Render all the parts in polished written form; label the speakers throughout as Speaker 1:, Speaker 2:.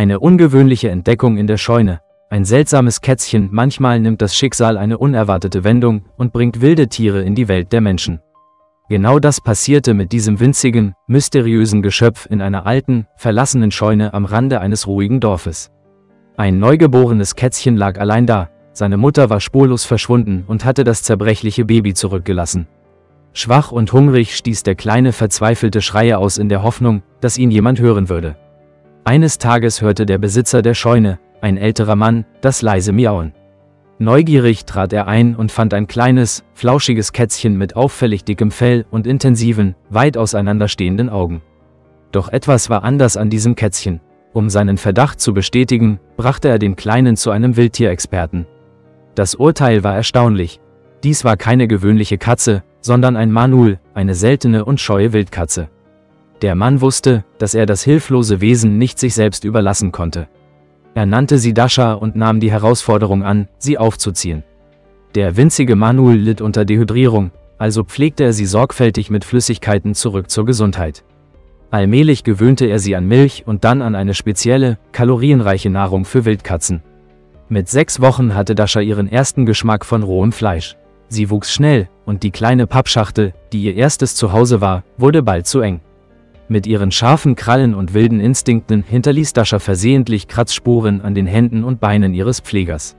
Speaker 1: Eine ungewöhnliche Entdeckung in der Scheune. Ein seltsames Kätzchen, manchmal nimmt das Schicksal eine unerwartete Wendung und bringt wilde Tiere in die Welt der Menschen. Genau das passierte mit diesem winzigen, mysteriösen Geschöpf in einer alten, verlassenen Scheune am Rande eines ruhigen Dorfes. Ein neugeborenes Kätzchen lag allein da, seine Mutter war spurlos verschwunden und hatte das zerbrechliche Baby zurückgelassen. Schwach und hungrig stieß der Kleine verzweifelte Schreie aus in der Hoffnung, dass ihn jemand hören würde. Eines Tages hörte der Besitzer der Scheune, ein älterer Mann, das leise Miauen. Neugierig trat er ein und fand ein kleines, flauschiges Kätzchen mit auffällig dickem Fell und intensiven, weit auseinanderstehenden Augen. Doch etwas war anders an diesem Kätzchen. Um seinen Verdacht zu bestätigen, brachte er den Kleinen zu einem Wildtierexperten. Das Urteil war erstaunlich. Dies war keine gewöhnliche Katze, sondern ein Manul, eine seltene und scheue Wildkatze. Der Mann wusste, dass er das hilflose Wesen nicht sich selbst überlassen konnte. Er nannte sie Dasha und nahm die Herausforderung an, sie aufzuziehen. Der winzige Manul litt unter Dehydrierung, also pflegte er sie sorgfältig mit Flüssigkeiten zurück zur Gesundheit. Allmählich gewöhnte er sie an Milch und dann an eine spezielle, kalorienreiche Nahrung für Wildkatzen. Mit 6 Wochen hatte Dasha ihren ersten Geschmack von rohem Fleisch. Sie wuchs schnell, und die kleine Pappschachtel, die ihr erstes Zuhause war, wurde bald zu eng. Mit ihren scharfen Krallen und wilden Instinkten hinterließ Dasha versehentlich Kratzspuren an den Händen und Beinen ihres Pflegers.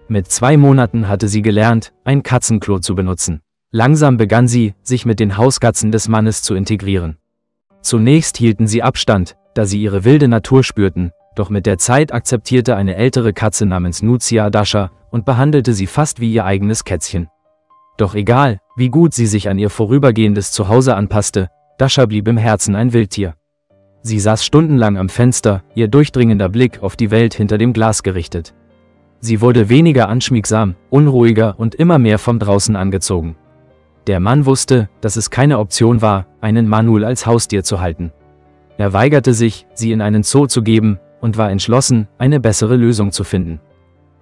Speaker 1: Mit 2 Monaten hatte sie gelernt, ein Katzenklo zu benutzen. Langsam begann sie, sich mit den Hauskatzen des Mannes zu integrieren. Zunächst hielten sie Abstand, da sie ihre wilde Natur spürten, doch mit der Zeit akzeptierte eine ältere Katze namens Nuzia Dasha und behandelte sie fast wie ihr eigenes Kätzchen. Doch egal, wie gut sie sich an ihr vorübergehendes Zuhause anpasste, Dasha blieb im Herzen ein Wildtier. Sie saß stundenlang am Fenster, ihr durchdringender Blick auf die Welt hinter dem Glas gerichtet. Sie wurde weniger anschmiegsam, unruhiger und immer mehr vom Draußen angezogen. Der Mann wusste, dass es keine Option war, einen Manul als Haustier zu halten. Er weigerte sich, sie in einen Zoo zu geben, und war entschlossen, eine bessere Lösung zu finden.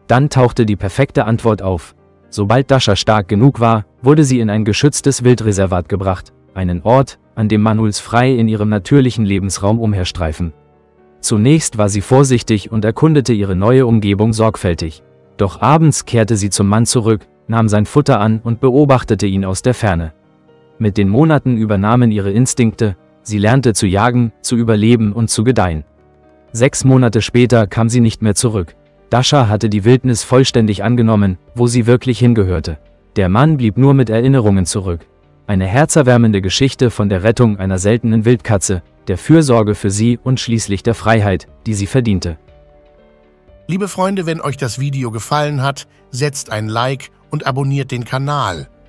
Speaker 1: Dann tauchte die perfekte Antwort auf. Sobald Dasha stark genug war, wurde sie in ein geschütztes Wildreservat gebracht, einen Ort, an dem Manuls frei in ihrem natürlichen Lebensraum umherstreifen. Zunächst war sie vorsichtig und erkundete ihre neue Umgebung sorgfältig. Doch abends kehrte sie zum Mann zurück, nahm sein Futter an und beobachtete ihn aus der Ferne. Mit den Monaten übernahmen ihre Instinkte, sie lernte zu jagen, zu überleben und zu gedeihen. 6 Monate später kam sie nicht mehr zurück. Dasha hatte die Wildnis vollständig angenommen, wo sie wirklich hingehörte. Der Mann blieb nur mit Erinnerungen zurück. Eine herzerwärmende Geschichte von der Rettung einer seltenen Wildkatze, der Fürsorge für sie und schließlich der Freiheit, die sie verdiente.
Speaker 2: Liebe Freunde, wenn euch das Video gefallen hat, setzt ein Like und abonniert den Kanal.